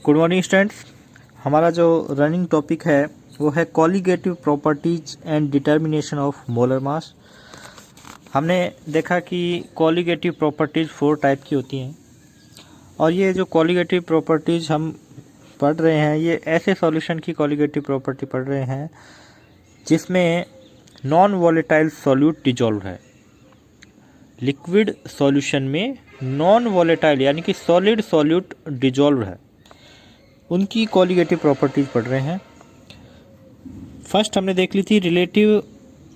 Good morning students. हमारा जो running topic है वो है colligative properties and determination of molar mass. हमने देखा कि कॉलिगेटिव प्रॉपर्टीज 4 टाइप की होती हैं और ये जो कॉलिगेटिव प्रॉपर्टीज हम पढ़ रहे हैं ये ऐसे सॉल्यूशन की कॉलिगेटिव प्रॉपर्टी पढ़ रहे हैं जिसमें नॉन वॉलेटाइल सॉल्यूट डिजॉल्व है। लिक्विड सॉल्यूशन में नॉन वॉलेटाइल यानी कि सॉलिड सॉल्यूट डिजॉल्व है, उनकी कॉलिगेटिव प्रॉपर्टीज पढ़ रहे हैं। फर्स्ट हमने देख ली थी relative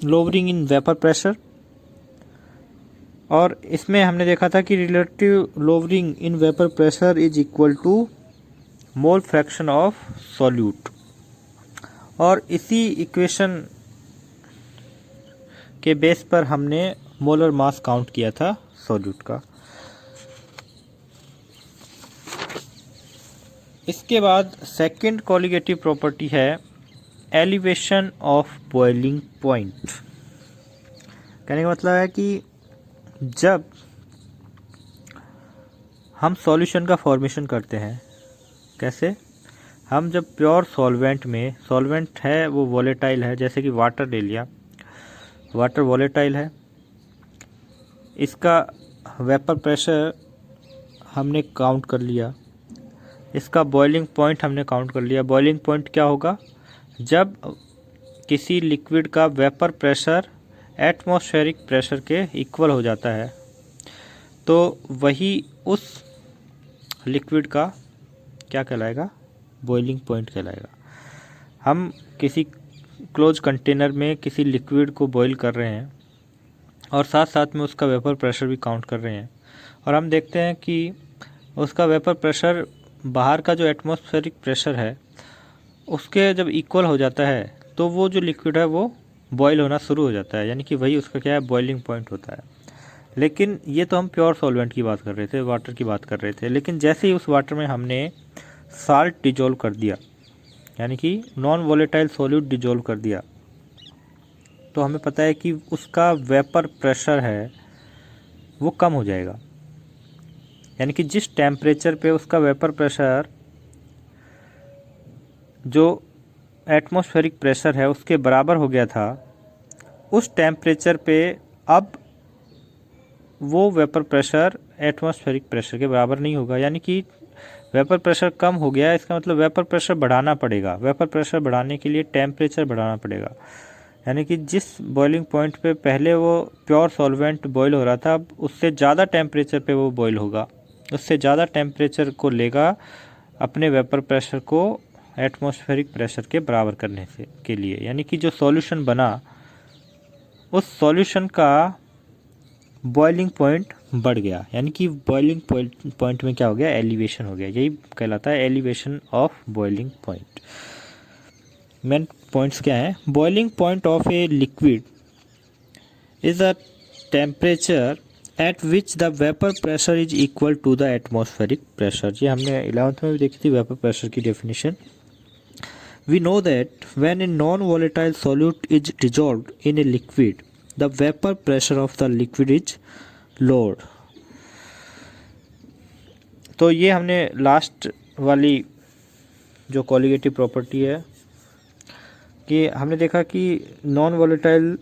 lowering in vapour pressure, और इसमें हमने देखा था कि relative lowering in vapour pressure is equal to mole fraction of solute, और इसी इक्वेशन के बेस पर हमने मोलर मास काउंट किया था सॉल्यूट का। इसके बाद सेकंड कॉलिगेटिव प्रॉपर्टी है एलिवेशन ऑफ बॉइलिंग पॉइंट। कहने का मतलब है कि जब हम सॉल्यूशन का फॉर्मेशन करते हैं, कैसे, हम जब प्योर सॉल्वेंट में, सॉल्वेंट है वो वॉलेटाइल है, जैसे कि वाटर ले लिया, वाटर वॉलेटाइल है, इसका वेपर प्रेशर हमने काउंट कर लिया, इसका बॉइलिंग पॉइंट हमने काउंट कर लिया। बॉइलिंग पॉइंट क्या होगा, जब किसी लिक्विड का वेपर प्रेशर एटमॉस्फेरिक प्रेशर के इक्वल हो जाता है तो वही उस लिक्विड का क्या कहलाएगा, बॉइलिंग पॉइंट कहलाएगा। हम किसी क्लोज कंटेनर में किसी लिक्विड को बॉईल कर रहे हैं और साथ साथ में उसका वेपर प्रेशर भी काउंट कर रहे हैं, और हम देखते हैं कि उसका वेपर प्रेशर बाहर का जो एटमॉस्फेरिक प्रेशर है उसके जब इक्वल हो जाता है तो वो जो लिक्विड है वो बॉईल होना शुरू हो जाता है, यानी कि वही उसका क्या है, बॉइलिंग पॉइंट होता है। लेकिन ये तो हम प्योर सॉल्वेंट की बात कर रहे थे, वाटर की बात कर रहे थे, लेकिन जैसे ही उस वाटर में हमने साल्ट डिजोल्व कर दिया, यानी कि नॉन वॉलेटाइल सॉल्यूट डिजोल्व कर दिया, तो हमें पता है कि उसका वेपर प्रेशर है वो कम हो जाएगा। यानी कि जिस टेम्परेचर पे उसका वेपर प्रेशर जो एटमॉस्फेरिक प्रेशर है उसके बराबर हो गया था, उस टेम्परेचर पे अब वो वेपर प्रेशर एटमॉस्फेरिक प्रेशर के बराबर नहीं होगा। यानी कि वेपर प्रेशर कम हो गया, इसका मतलब वेपर प्रेशर बढ़ाना पड़ेगा। वेपर प्रेशर बढ़ाने के लिए टेम्परेचर बढ़ाना पड़ेगा। यानी कि जिस बॉइलिंग पॉइंट पे पहले वो प्योर सॉल्वेंट बॉईल हो रहा था, अब उससे ज़्यादा टेम्परेचर पे वो बॉईल होगा, उससे ज़्यादा टेम्परेचर को लेगा अपने वेपर प्रेशर को एटमॉस्फेरिक प्रेशर के बराबर करने से के लिए। यानी कि जो सॉल्यूशन बना उस सॉल्यूशन का बॉइलिंग पॉइंट बढ़ गया, यानी कि बॉइलिंग पॉइंट में क्या हो गया, एलिवेशन हो गया। यही कहलाता है elevation of boiling point. Main points क्या हैं, boiling point of a liquid is a temperature at which the vapour pressure is equal to the atmospheric pressure. ये हमने 11th में भी देखी थी वेपर प्रेशर की definition. We know that when a non-volatile solute is dissolved in a liquid, the vapor pressure of the liquid is lowered. तो ये हमने लास्ट वाली जो कॉलिगेटिव प्रॉपर्टी है कि हमने देखा कि नॉन वॉलेटाइल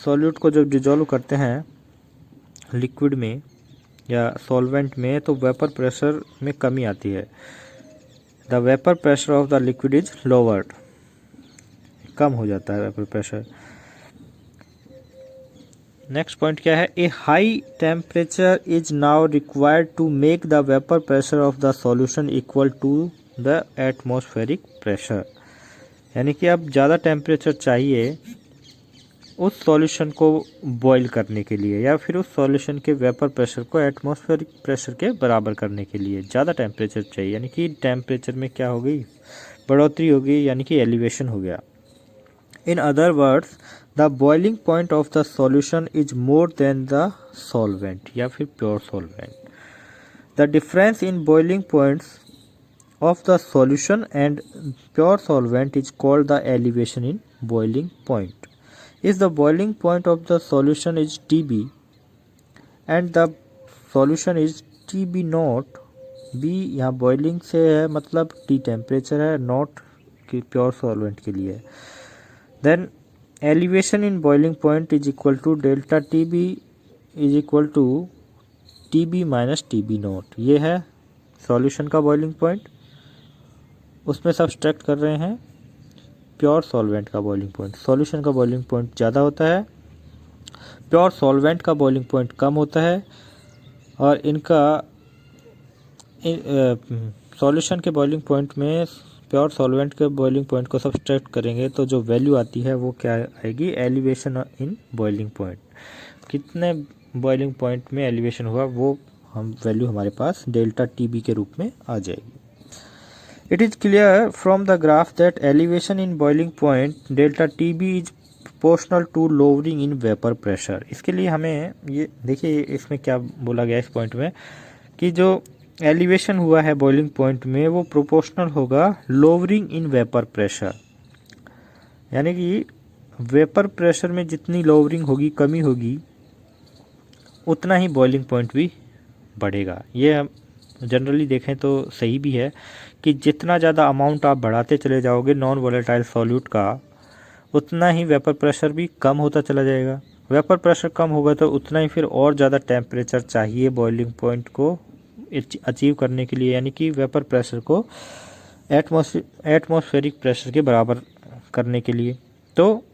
सॉल्यूट को जब डिजॉल्व करते हैं लिक्विड में या सॉल्वेंट में तो वेपर प्रेशर में कमी आती है। The vapour pressure of the liquid is lowered, कम हो जाता है वेपर प्रेशर। नेक्स्ट पॉइंट क्या है, a high temperature is now required to make the vapour pressure of the solution equal to the atmospheric pressure. यानी कि अब ज़्यादा टेम्परेचर चाहिए उस सॉल्यूशन को बॉईल करने के लिए, या फिर उस सॉल्यूशन के वेपर प्रेशर को एटमॉस्फेरिक प्रेशर के बराबर करने के लिए ज़्यादा टेम्परेचर चाहिए। यानी कि टेम्परेचर में क्या हो गई, बढ़ोतरी हो गई, यानी कि एलिवेशन हो गया। In other words the boiling point of the solution is more than the solvent या फिर pure solvent. The difference in boiling points of the solution and pure solvent is called the elevation in boiling point। If the boiling point of the solution is TB and the solution is TB not, B यहाँ boiling से है मतलब T temperature है, not की pure solvent के लिए, then elevation in boiling point is equal to delta TB is equal to TB minus TB not. ये है सॉल्यूशन का बॉइलिंग पॉइंट, उसमें सब्सट्रैक्ट कर रहे हैं प्योर सॉल्वेंट का बॉइलिंग पॉइंट। सॉल्यूशन का बॉइलिंग पॉइंट ज़्यादा होता है, प्योर सॉल्वेंट का बॉइलिंग पॉइंट कम होता है, और इनका सॉल्यूशन के बॉइलिंग पॉइंट में प्योर सॉल्वेंट के बॉइलिंग पॉइंट को सब्सट्रैक्ट करेंगे तो जो वैल्यू आती है वो क्या आएगी, एलिवेशन इन बॉइलिंग पॉइंट। कितने बॉइलिंग पॉइंट में एलिवेशन हुआ वो हम वैल्यू हमारे पास डेल्टा TB के रूप में आ जाएगी। It is clear from the graph that elevation in boiling point delta TB is proportional to lowering in vapour pressure. इसके लिए हमें ये देखिए इसमें क्या बोला गया इस पॉइंट में कि जो एलिवेशन हुआ है बॉइलिंग पॉइंट में वो प्रोपोर्शनल होगा लोअरिंग इन वेपर प्रेशर, यानी कि वेपर प्रेशर में जितनी लोअरिंग होगी, कमी होगी, उतना ही बॉइलिंग पॉइंट भी बढ़ेगा। ये हम जनरली देखें तो सही भी है कि जितना ज़्यादा अमाउंट आप बढ़ाते चले जाओगे नॉन वोलेटाइल सॉल्यूट का, उतना ही वेपर प्रेशर भी कम होता चला जाएगा। वेपर प्रेशर कम होगा तो उतना ही फिर और ज़्यादा टेम्परेचर चाहिए बॉइलिंग पॉइंट को अचीव करने के लिए, यानी कि वेपर प्रेशर को एटमॉस्फेरिक प्रेशर के बराबर करने के लिए। तो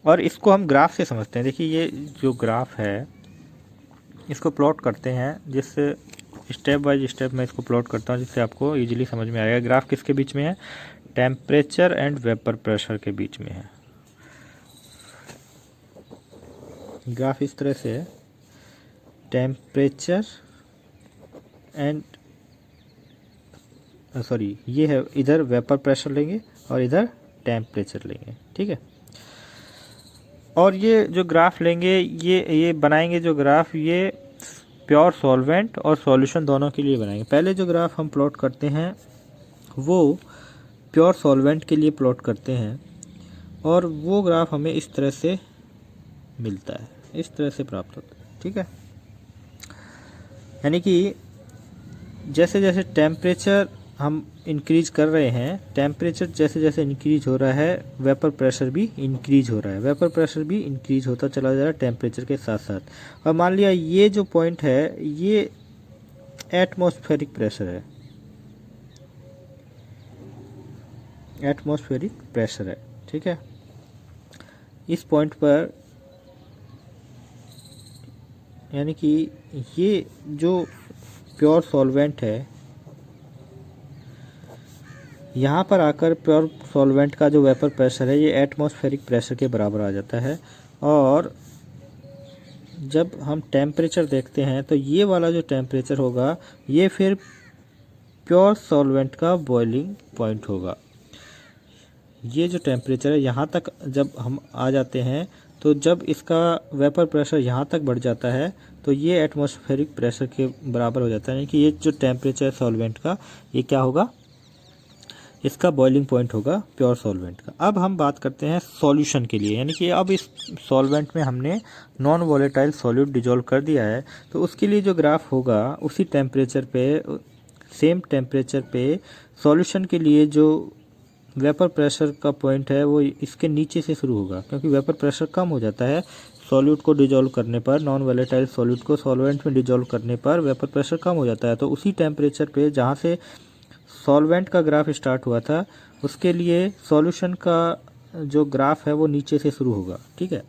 और इसको हम ग्राफ से समझते हैं। देखिए ये जो ग्राफ है इसको प्लॉट करते हैं, जिससे स्टेप बाय स्टेप मैं इसको प्लॉट करता हूँ जिससे आपको इजीली समझ में आएगा। ग्राफ किसके बीच में है, टेम्परेचर एंड वेपर प्रेशर के बीच में है। ग्राफ इस तरह से है, टेम्परेचर एंड सॉरी ये है, इधर वेपर प्रेशर लेंगे और इधर टेम्परेचर लेंगे, ठीक है। और ये जो ग्राफ लेंगे ये बनाएंगे जो ग्राफ, ये प्योर सॉल्वेंट और सॉल्यूशन दोनों के लिए बनाएंगे। पहले जो ग्राफ हम प्लॉट करते हैं वो प्योर सॉल्वेंट के लिए प्लॉट करते हैं, और वो ग्राफ हमें इस तरह से मिलता है, इस तरह से प्राप्त होता है, ठीक है। यानी कि जैसे जैसे टेम्परेचर हम इंक्रीज कर रहे हैं, टेम्परेचर जैसे जैसे इंक्रीज हो रहा है, वेपर प्रेशर भी इंक्रीज हो रहा है, वेपर प्रेशर भी इंक्रीज होता चला जा रहा है टेम्परेचर के साथ साथ। और मान लिया ये जो पॉइंट है ये एटमॉस्फेरिक प्रेशर है, एटमॉस्फेरिक प्रेशर है, ठीक है। इस पॉइंट पर यानी कि ये जो प्योर सॉल्वेंट है, यहाँ पर आकर प्योर सॉल्वेंट का जो वेपर प्रेशर है ये एटमॉस्फेरिक प्रेशर के बराबर आ जाता है। और जब हम टेम्परेचर देखते हैं तो ये वाला जो टेम्परेचर होगा ये फिर प्योर सॉल्वेंट का बॉइलिंग पॉइंट होगा। ये जो टेम्परेचर है यहाँ तक जब हम आ जाते हैं, तो जब इसका वेपर प्रेशर यहाँ तक बढ़ जाता है तो ये एटमॉस्फेरिक प्रेशर के बराबर हो जाता है, यानी कि ये जो टेम्परेचर है सॉल्वेंट का ये क्या होगा, इसका बॉइलिंग पॉइंट होगा प्योर सॉल्वेंट का। अब हम बात करते हैं सॉल्यूशन के लिए, यानी कि अब इस सॉल्वेंट में हमने नॉन वोलेटाइल सॉल्यूट डिजोल्व कर दिया है, तो उसके लिए जो ग्राफ होगा उसी टेम्परेचर पे, सेम टेम्परेचर पे सॉल्यूशन के लिए जो वेपर प्रेशर का पॉइंट है वो इसके नीचे से शुरू होगा, क्योंकि वेपर प्रेशर कम हो जाता है सॉल्यूट को डिजोल्व करने पर, नॉन वोलेटाइल सॉल्यूट को सॉल्वेंट में डिजोल्व करने पर वेपर प्रेशर कम हो जाता है। तो उसी टेम्परेचर पे जहाँ से सॉल्वेंट का ग्राफ स्टार्ट हुआ था उसके लिए सॉल्यूशन का जो ग्राफ है वो नीचे से शुरू होगा, ठीक है।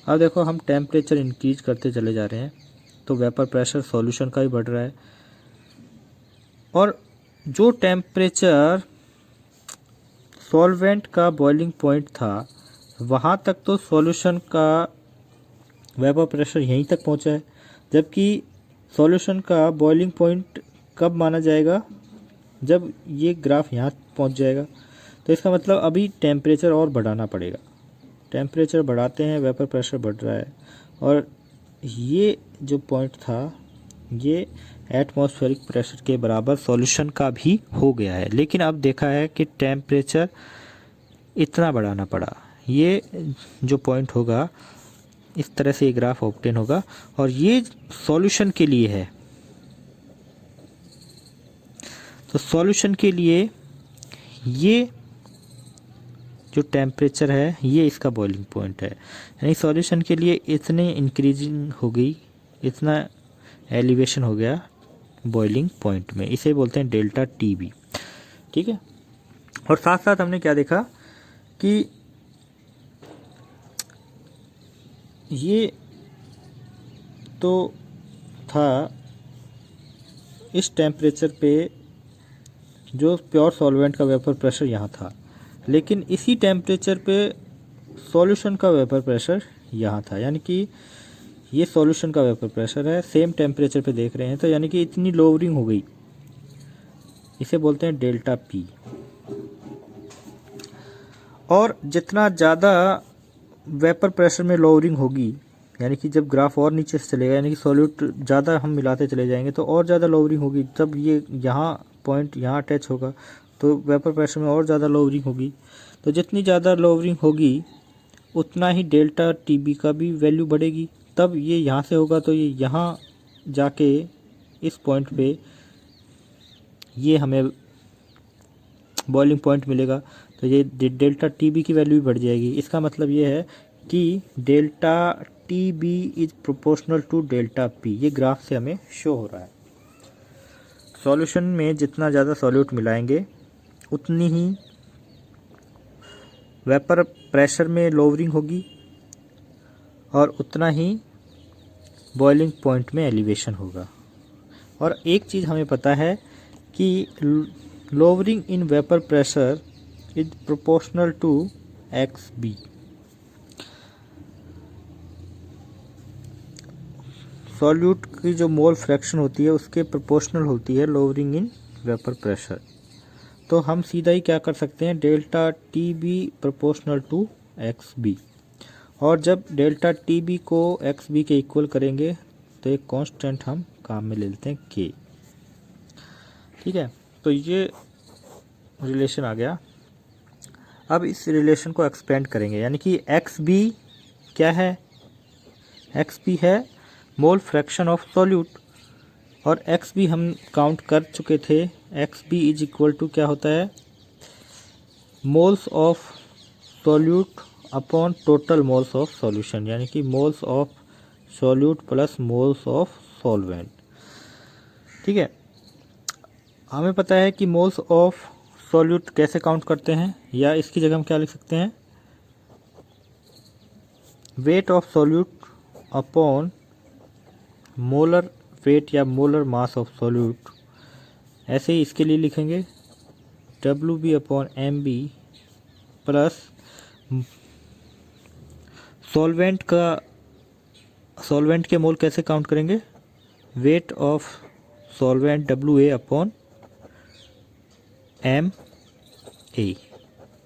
अब देखो हम टेम्परेचर इंक्रीज करते चले जा रहे हैं तो वेपर प्रेशर सॉल्यूशन का ही बढ़ रहा है, और जो टेम्परेचर सॉल्वेंट का बॉइलिंग पॉइंट था वहाँ तक तो सॉल्यूशन का वेपर प्रेशर यहीं तक पहुँचा है, जबकि सॉल्यूशन का बॉइलिंग पॉइंट कब माना जाएगा, जब ये ग्राफ यहाँ पहुँच जाएगा। तो इसका मतलब अभी टेम्परेचर और बढ़ाना पड़ेगा, टेम्परेचर बढ़ाते हैं वेपर प्रेशर बढ़ रहा है, और ये जो पॉइंट था ये एटमॉस्फेरिक प्रेशर के बराबर सॉल्यूशन का भी हो गया है। लेकिन अब देखा है कि टेम्परेचर इतना बढ़ाना पड़ा, ये जो पॉइंट होगा इस तरह से ये ग्राफ ऑब्टेन होगा, और ये सॉल्यूशन के लिए है। तो सॉल्यूशन के लिए ये जो टेम्परेचर है ये इसका बॉइलिंग पॉइंट है, यानी सॉल्यूशन के लिए इतने इंक्रीजिंग हो गई, इतना एलिवेशन हो गया बॉइलिंग पॉइंट में, इसे बोलते हैं डेल्टा टी बी। ठीक है, और साथ साथ हमने क्या देखा कि ये तो था इस टेम्परेचर पे जो प्योर सॉल्वेंट का वेपर प्रेशर यहाँ था, लेकिन इसी टेम्परेचर पे सॉल्यूशन का वेपर प्रेशर यहाँ था, यानी कि ये सॉल्यूशन का वेपर प्रेशर है, सेम टेम्परेचर पे देख रहे हैं, तो यानी कि इतनी लोअरिंग हो गई, इसे बोलते हैं डेल्टा पी। और जितना ज़्यादा वेपर प्रेशर में लोअरिंग होगी, यानी कि जब ग्राफ और नीचे से चलेगा, यानी कि सॉल्यूट ज़्यादा हम मिलाते चले जाएंगे तो और ज़्यादा लोअरिंग होगी, तब ये यहाँ पॉइंट यहाँ अटैच होगा तो वेपर प्रेशर में और ज़्यादा लोअरिंग होगी। तो जितनी ज़्यादा लोअरिंग होगी उतना ही डेल्टा टीबी का भी वैल्यू बढ़ेगी, तब ये यहाँ से होगा तो ये यहाँ जाके इस पॉइंट पे ये हमें बॉइलिंग पॉइंट मिलेगा, तो ये डेल्टा टीबी की वैल्यू भी बढ़ जाएगी। इसका मतलब ये है कि delta T B is proportional to delta P, ये ग्राफ से हमें शो हो रहा है। सॉल्यूशन में जितना ज़्यादा सॉल्यूट मिलाएंगे उतनी ही वेपर प्रेशर में लोअरिंग होगी और उतना ही बॉइलिंग पॉइंट में एलिवेशन होगा। और एक चीज़ हमें पता है कि lowering in vapour pressure is proportional to X B. Solute की जो मोल फ्रैक्शन होती है उसके प्रोपोर्शनल होती है लोअरिंग इन वेपर प्रेशर। तो हम सीधा ही क्या कर सकते हैं, delta T B proportional to X B, और जब डेल्टा टी बी को एक्स बी के इक्वल करेंगे तो एक कांस्टेंट हम काम में ले लेते हैं के। ठीक है, तो ये रिलेशन आ गया। अब इस रिलेशन को एक्सपेंड करेंगे, यानी कि एक्स बी क्या है, एक्स बी है मोल फ्रैक्शन ऑफ सॉल्यूट, और एक्स बी हम काउंट कर चुके थे, X B is equal to क्या होता है, moles of solute upon total moles of solution, यानी कि moles of solute plus moles of solvent. ठीक है, हमें पता है कि मोल्स ऑफ सॉल्यूट कैसे काउंट करते हैं, या इसकी जगह हम क्या लिख सकते हैं, weight of solute upon molar weight या मोलर मास ऑफ सॉल्यूट। ऐसे ही इसके लिए लिखेंगे W B upon M B plus solvent के मोल कैसे काउंट करेंगे, weight of solvent W A upon M A,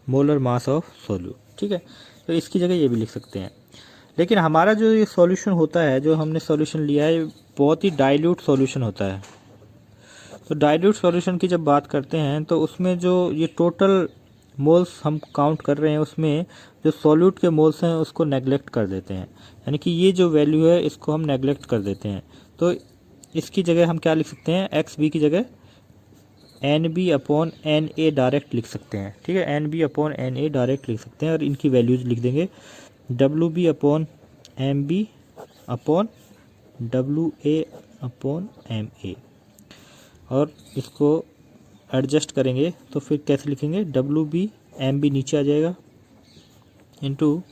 molar mass of solute. ठीक है, तो इसकी जगह ये भी लिख सकते हैं। लेकिन हमारा जो ये सॉल्यूशन होता है, जो हमने सॉल्यूशन लिया है, बहुत ही डाइल्यूट सॉल्यूशन होता है। तो डाइल्यूट सॉल्यूशन की जब बात करते हैं तो उसमें जो ये टोटल मोल्स हम काउंट कर रहे हैं उसमें जो सॉल्यूट के मोल्स हैं उसको नेगलेक्ट कर देते हैं, यानी कि ये जो वैल्यू है इसको हम नेगलेक्ट कर देते हैं। तो इसकी जगह हम क्या लिख सकते हैं, एक्स बी की जगह N B upon N A direct लिख सकते हैं। ठीक है, N B upon N A direct लिख सकते हैं, और इनकी वैल्यूज लिख देंगे W B upon M B upon W A upon M A, और इसको एडजस्ट करेंगे तो फिर कैसे लिखेंगे, डब्ल्यू बी एम बी नीचे आ जाएगा इंटू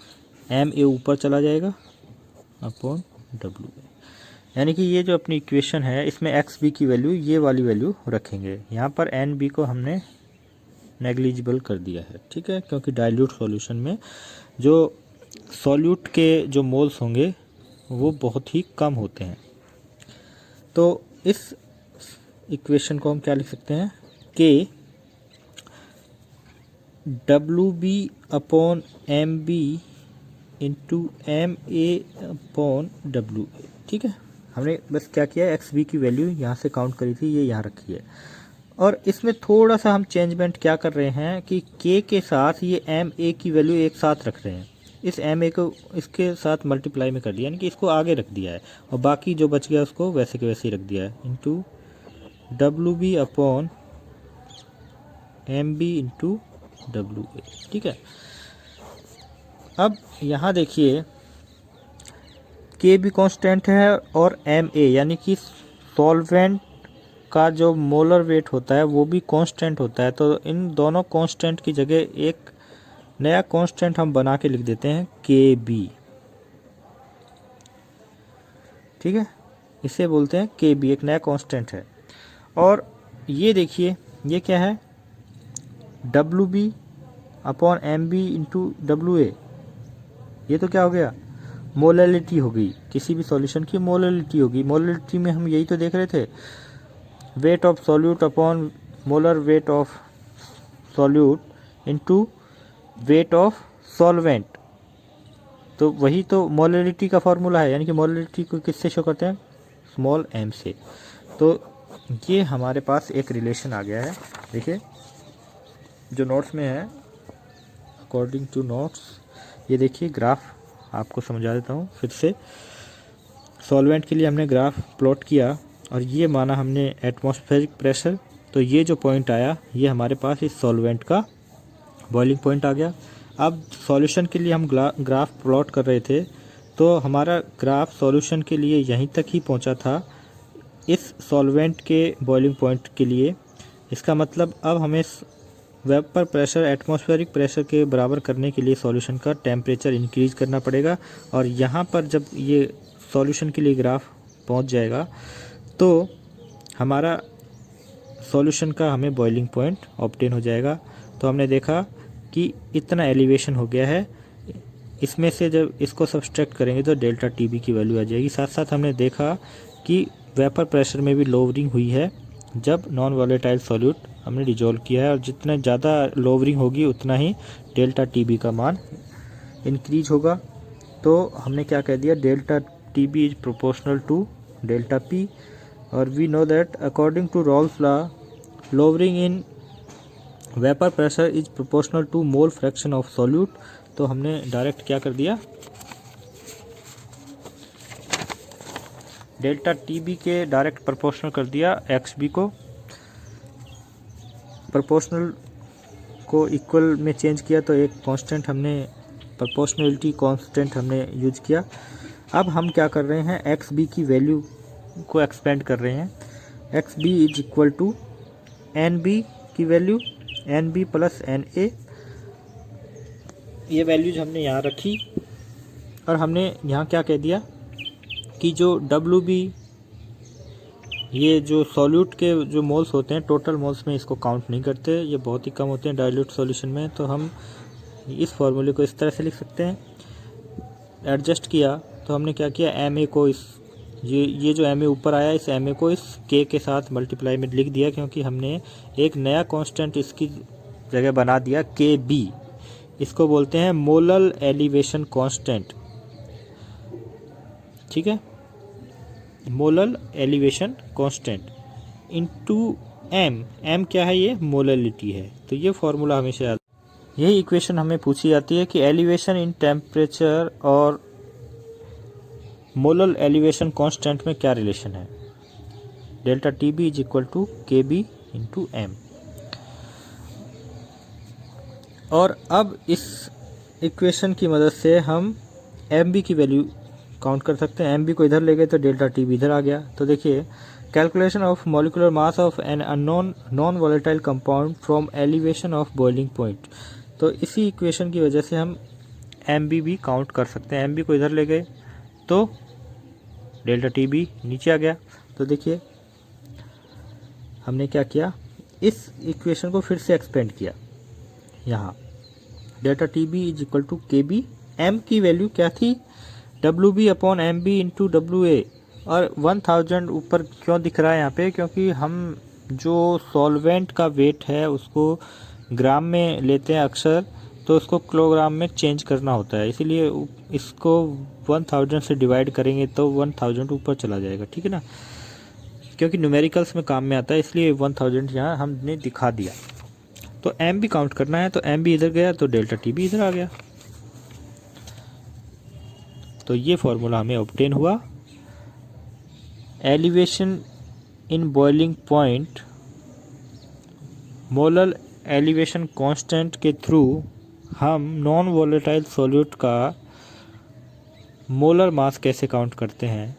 एम ए ऊपर चला जाएगा अपॉन डब्ल्यू ए, यानी कि ये जो अपनी इक्वेशन है इसमें एक्स बी की वैल्यू ये वाली वैल्यू रखेंगे। यहाँ पर एन बी को हमने नेग्लिजिबल कर दिया है। ठीक है, क्योंकि डाइल्यूट सॉल्यूशन में जो सॉल्यूट के जो मोल्स होंगे वो बहुत ही कम होते हैं। तो इस इक्वेशन को हम क्या लिख सकते हैं, कि W B upon M B into M A upon W A. ठीक है, हमने बस क्या किया, एक्स बी की वैल्यू यहाँ से काउंट करी थी, ये यहाँ रखी है। और इसमें थोड़ा सा हम चेंजमेंट क्या कर रहे हैं कि के साथ ये एम ए की वैल्यू एक साथ रख रहे हैं। इस एम ए को इसके साथ मल्टीप्लाई में कर दिया, यानी कि इसको आगे रख दिया है, और बाकी जो बच गया उसको वैसे के वैसे ही रख दिया है, into W B upon M B into W A. ठीक है, अब यहाँ देखिए के भी कांस्टेंट है और एम ए यानी कि सॉल्वेंट का जो मोलर वेट होता है वो भी कांस्टेंट होता है। तो इन दोनों कांस्टेंट की जगह एक नया कांस्टेंट हम बना के लिख देते हैं के बी। ठीक है, इसे बोलते हैं के बी, एक नया कांस्टेंट है। और ये देखिए ये क्या है, W B upon M B into W A. ये तो क्या हो गया, मोलैलिटी हो गई, किसी भी सॉल्यूशन की मोलैलिटी होगी। मोलैलिटी में हम यही तो देख रहे थे, wait of solute upon molar wait of solute into wait of solvent. तो वही तो मोलैलिटी का फॉर्मूला है, यानी कि मोलैलिटी को किससे शो करते हैं, स्मॉल एम से। तो ये हमारे पास एक रिलेशन आ गया है। देखिए जो नोट्स में है, अकॉर्डिंग टू नोट्स, ये देखिए ग्राफ आपको समझा देता हूँ फिर से। सॉल्वेंट के लिए हमने ग्राफ प्लॉट किया और ये माना हमने एटमॉस्फेरिक प्रेशर, तो ये जो पॉइंट आया ये हमारे पास इस सॉल्वेंट का बॉइलिंग पॉइंट आ गया। अब सॉल्यूशन के लिए हम ग्राफ प्लॉट कर रहे थे, तो हमारा ग्राफ सॉल्यूशन के लिए यहीं तक ही पहुंचा था, इस सॉल्वेंट के बॉइलिंग पॉइंट के लिए। इसका मतलब अब हमें वेपर प्रेशर एटमॉस्फेरिक प्रेशर के बराबर करने के लिए सॉल्यूशन का टेम्परेचर इंक्रीज करना पड़ेगा। और यहाँ पर जब ये सॉल्यूशन के लिए ग्राफ पहुँच जाएगा तो हमारा सॉल्यूशन का हमें बॉइलिंग पॉइंट ऑब्टेन हो जाएगा। तो हमने देखा कि इतना एलिवेशन हो गया है, इसमें से जब इसको सब्सट्रैक्ट करेंगे तो डेल्टा टी बी की वैल्यू आ जाएगी। साथ साथ हमने देखा कि वेपर प्रेशर में भी लोवरिंग हुई है जब नॉन वॉलेटाइल सॉल्यूट हमने डिजोल्व किया है, और जितना ज़्यादा लोवरिंग होगी उतना ही डेल्टा टी बी का मान इंक्रीज होगा। तो हमने क्या कह दिया, delta T B is proportional to delta P. और we know that according to Raoult's law, lowering in vapour pressure is proportional to mole fraction of solute. तो हमने डायरेक्ट क्या कर दिया, डेल्टा टी बी के डायरेक्ट प्रोपोर्शनल कर दिया X B को, प्रोपोर्शनल को इक्वल में चेंज किया तो एक कांस्टेंट हमने प्रोपोर्शनलिटी कांस्टेंट हमने यूज किया। अब हम क्या कर रहे हैं, एक्स बी की वैल्यू को एक्सपेंड कर रहे हैं। X B is equal to N B की value, N B plus N A. ये वैल्यूज हमने यहाँ रखी और हमने यहाँ क्या कह दिया कि जो डब्ल्यू बी, ये जो सॉल्यूट के जो मोल्स होते हैं टोटल मोल्स में इसको काउंट नहीं करते, ये बहुत ही कम होते हैं डाइल्यूट सॉल्यूशन में। तो हम इस फॉर्मूले को इस तरह से लिख सकते हैं। एडजस्ट किया तो हमने क्या किया, एम ए को इस ये जो एम ए ऊपर आया, इस एम ए को इस के साथ मल्टीप्लाई में लिख दिया, क्योंकि हमने एक नया कांस्टेंट इसकी जगह बना दिया के बी। इसको बोलते हैं मोलल एलिवेशन कांस्टेंट। ठीक है, molal elevation constant into M. M क्या है, ये मोललिटी है। तो ये फॉर्मूला हमेशा याद, यही इक्वेशन हमें पूछी जाती है कि एलिवेशन इन टेम्परेचर और मोलल एलिवेशन कांस्टेंट में क्या रिलेशन है। Delta T B is equal to K B into M. और अब इस इक्वेशन की मदद से हम एम बी की वैल्यू काउंट कर सकते हैं। एम बी को इधर ले गए तो डेल्टा टी बी इधर आ गया। तो देखिए, calculation of molecular mass of an unknown non volatile compound from elevation of boiling point. तो इसी इक्वेशन की वजह से हम एम बी भी काउंट कर सकते हैं। एम बी को इधर ले गए तो डेल्टा टी बी नीचे आ गया। तो देखिए हमने क्या किया, इस इक्वेशन को फिर से एक्सपेंड किया। यहाँ delta T B is equal to K B, M की वैल्यू क्या थी, W B upon M B into W A. और 1000 ऊपर क्यों दिख रहा है यहाँ पे, क्योंकि हम जो सॉल्वेंट का वेट है उसको ग्राम में लेते हैं अक्सर, तो उसको किलोग्राम में चेंज करना होता है, इसीलिए इसको 1000 से डिवाइड करेंगे तो 1000 ऊपर चला जाएगा। ठीक है ना, क्योंकि न्यूमेरिकल्स में काम में आता है इसलिए 1000 यहाँ हमने दिखा दिया। तो एम भी काउंट करना है, तो एम भी इधर गया तो डेल्टा टी भी इधर आ गया। तो ये फॉर्मूला हमें ऑब्टेन हुआ। Elevation in boiling point, molar elevation constant के थ्रू हम नॉन वोलेटाइल सॉल्यूट का मोलर मास कैसे काउंट करते हैं,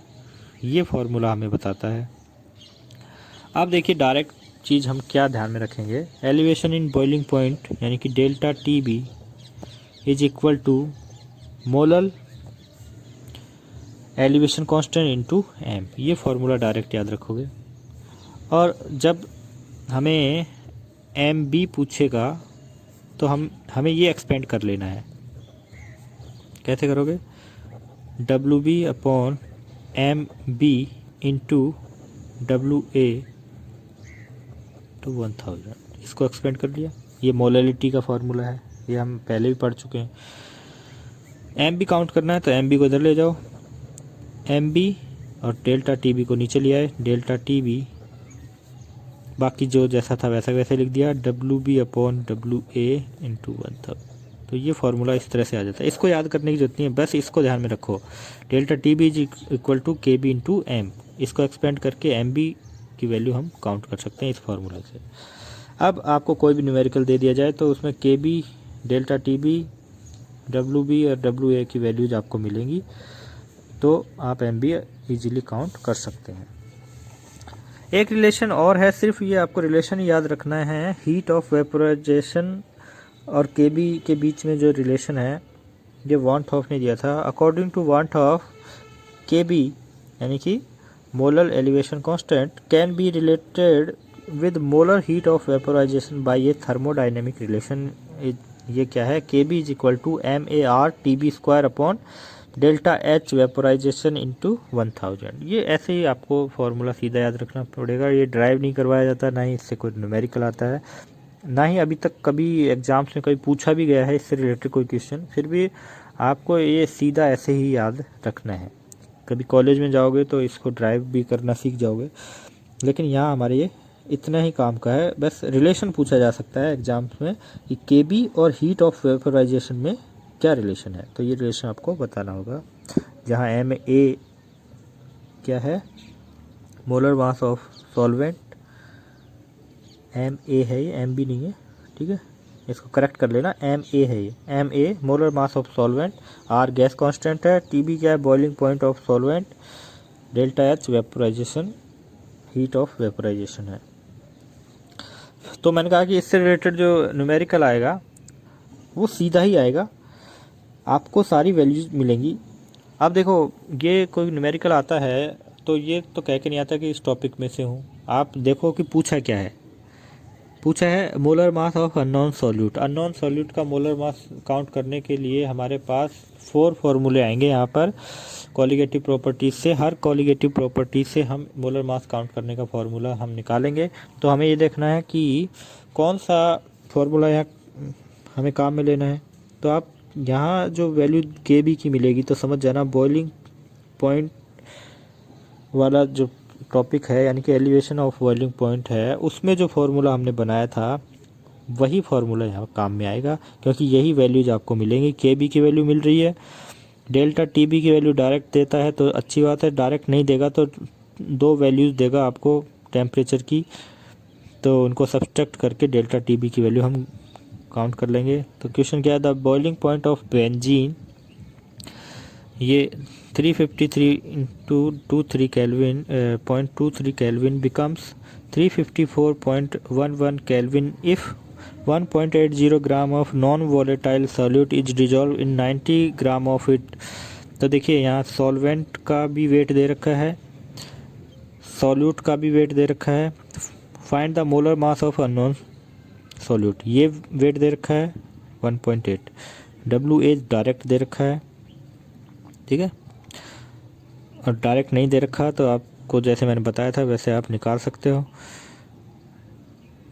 ये फॉर्मूला हमें बताता है। अब देखिए डायरेक्ट चीज़ हम क्या ध्यान में रखेंगे, एलिवेशन इन बॉइलिंग पॉइंट यानी कि delta T B is equal to molar elevation constant into M, ये फॉर्मूला डायरेक्ट याद रखोगे। और जब हमें एम बी पूछेगा तो हमें ये एक्सपेंड कर लेना है। कैसे करोगे, W B upon M B into W A to 1000, इसको एक्सपेंड कर लिया। ये मोलैलिटी का फॉर्मूला है, ये हम पहले भी पढ़ चुके हैं। एम बी काउंट करना है तो एम बी को इधर ले जाओ, एम बी और डेल्टा टी बी को नीचे ले आए, डेल्टा टी बी बाकी जो जैसा था वैसा वैसे लिख दिया, W B upon W A into 1000। तो ये फार्मूला इस तरह से आ जाता है। इसको याद करने की जरूरत नहीं है, बस इसको ध्यान में रखो, delta T B is equal to K B into M. इसको एक्सपेंड करके एम बी की वैल्यू हम काउंट कर सकते हैं इस फार्मूले से। अब आपको कोई भी न्यूमेरिकल दे दिया जाए तो उसमें K B, delta T B, W B और डब्ल्यू ए की वैल्यूज आपको मिलेंगी, तो आप एम बी ईजिली काउंट कर सकते हैं। एक रिलेशन और है, सिर्फ ये आपको रिलेशन याद रखना है, हीट ऑफ वेपोराइजेशन और के बी के बीच में जो रिलेशन है, ये वांट हॉफ ने दिया था। According to van't Hoff, K B यानी कि molar elevation constant can be related with molar heat of vaporization by a thermodynamic relation. ये क्या है, K B is equal to M A R T B square upon delta H vaporization into 1000। ये ऐसे ही आपको formula सीधा याद रखना पड़ेगा। ये ड्राइव नहीं करवाया जाता, ना ही इससे कोई न्यूमेरिकल आता है, ना ही अभी तक कभी एग्जाम्स में कभी पूछा भी गया है इससे रिलेटेड कोई क्वेश्चन। फिर भी आपको ये सीधा ऐसे ही याद रखना है। कभी कॉलेज में जाओगे तो इसको ड्राइव भी करना सीख जाओगे, लेकिन यहाँ हमारे ये इतना ही काम का है। बस रिलेशन पूछा जा सकता है एग्जाम्स में कि के बी और हीट ऑफ वेपोराइजेशन में क्या रिलेशन है, तो ये रिलेशन आपको बताना होगा। जहाँ एम ए क्या है, molar mass of solvent, M A है, ये एम बी नहीं है, ठीक है, इसको करेक्ट कर लेना, एम ए है ये, M A molar mass of solvent, R gas constant है, टी बी क्या है, boiling point of solvent, delta H vaporization, heat of vaporization है। तो मैंने कहा कि इससे रिलेटेड जो न्यूमेरिकल आएगा वो सीधा ही आएगा, आपको सारी वैल्यूज मिलेंगी। अब देखो ये कोई न्यूमेरिकल आता है तो ये तो कह के नहीं आता कि इस टॉपिक में से हूँ। आप देखो कि पूछा क्या है, पूछा है molar mass of unknown solute. Unknown solute का मोलर मास काउंट करने के लिए हमारे पास 4 फॉर्मूले आएंगे यहाँ पर कॉलिगेटिव प्रॉपर्टीज से। हर कॉलिगेटिव प्रॉपर्टी से हम मोलर मास काउंट करने का फॉर्मूला हम निकालेंगे। तो हमें ये देखना है कि कौन सा फॉर्मूला यहाँ हमें काम में लेना है। तो आप यहाँ जो वैल्यू के बी की मिलेगी तो समझ जाना बॉइलिंग पॉइंट वाला जो टॉपिक है, यानी कि एलिवेशन ऑफ बॉइलिंग पॉइंट है, उसमें जो फॉर्मूला हमने बनाया था वही फॉर्मूला यहाँ काम में आएगा, क्योंकि यही वैल्यूज आपको मिलेंगी। के बी की वैल्यू मिल रही है, डेल्टा टी बी की वैल्यू डायरेक्ट देता है तो अच्छी बात है, डायरेक्ट नहीं देगा तो 2 वैल्यूज़ देगा आपको टेम्परेचर की, तो उनको सब्सट्रैक्ट करके डेल्टा टी बी की वैल्यू हम काउंट कर लेंगे। तो क्वेश्चन क्या है, the boiling point of benzene, ये 353 into 23 kelvin 0.23 kelvin becomes 354.11 kelvin if 1.80 gram of non volatile solute is dissolve in 90 gram of it. तो देखिए यहाँ सॉल्वेंट का भी वेट दे रखा है, सॉल्यूट का भी वेट दे रखा है। Find the molar mass of unknown solute, ये वेट दे रखा है 1.8, डब्ल्यू ए डायरेक्ट दे रखा है, ठीक है, और डायरेक्ट नहीं दे रखा तो आपको जैसे मैंने बताया था वैसे आप निकाल सकते हो।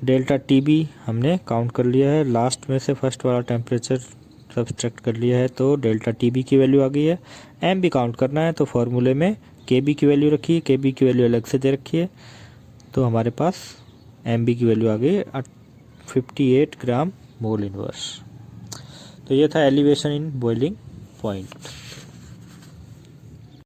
डेल्टा टी बी हमने काउंट कर लिया है, लास्ट में से फर्स्ट वाला टेम्परेचर सब्सट्रैक्ट कर लिया है तो डेल्टा टी बी की वैल्यू आ गई है। एम भी काउंट करना है तो फॉर्मूले में के बी की वैल्यू रखी है, के बी की वैल्यू अलग से दे रखी है, तो हमारे पास MB की वैल्यू आ गई 58 ग्राम मोल इनवर्स। तो ये था एलिवेशन इन बॉइलिंग पॉइंट।